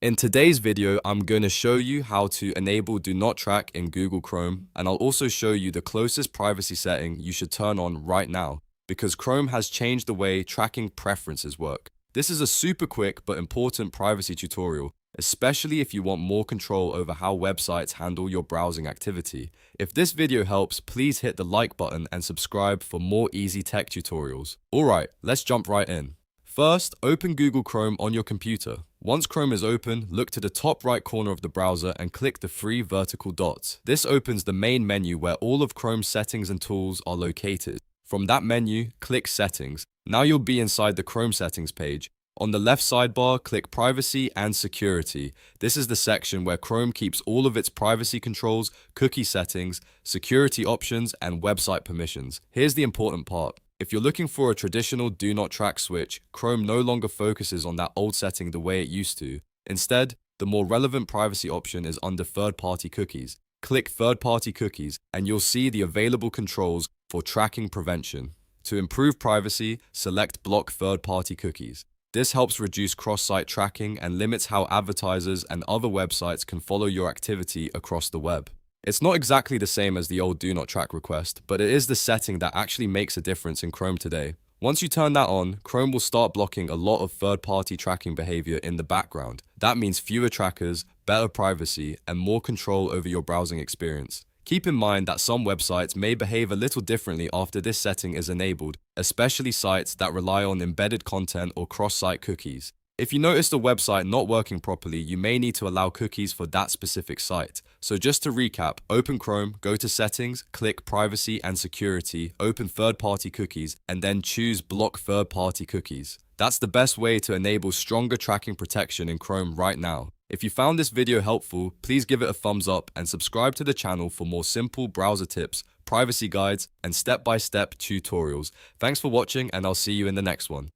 In today's video, I'm going to show you how to enable Do Not Track in Google Chrome, and I'll also show you the closest privacy setting you should turn on right now, because Chrome has changed the way tracking preferences work. This is a super quick but important privacy tutorial, especially if you want more control over how websites handle your browsing activity. If this video helps, please hit the like button and subscribe for more easy tech tutorials. Alright, let's jump right in. First, open Google Chrome on your computer. Once Chrome is open, look to the top right corner of the browser and click the three vertical dots. This opens the main menu where all of Chrome's settings and tools are located. From that menu, click Settings. Now you'll be inside the Chrome settings page. On the left sidebar, click Privacy and Security. This is the section where Chrome keeps all of its privacy controls, cookie settings, security options, and website permissions. Here's the important part. If you're looking for a traditional Do Not Track switch, Chrome no longer focuses on that old setting the way it used to. Instead, the more relevant privacy option is under third-party cookies. Click Third-party cookies and you'll see the available controls for tracking prevention. To improve privacy, select Block Third-party cookies. This helps reduce cross-site tracking and limits how advertisers and other websites can follow your activity across the web. It's not exactly the same as the old Do Not Track request, but it is the setting that actually makes a difference in Chrome today. Once you turn that on, Chrome will start blocking a lot of third-party tracking behavior in the background. That means fewer trackers, better privacy, and more control over your browsing experience. Keep in mind that some websites may behave a little differently after this setting is enabled, especially sites that rely on embedded content or cross-site cookies. If you notice the website not working properly, you may need to allow cookies for that specific site. So just to recap, open Chrome, go to Settings, click Privacy and Security, open third-party cookies, and then choose Block Third-Party Cookies. That's the best way to enable stronger tracking protection in Chrome right now. If you found this video helpful, please give it a thumbs up and subscribe to the channel for more simple browser tips, privacy guides, and step-by-step tutorials. Thanks for watching, and I'll see you in the next one.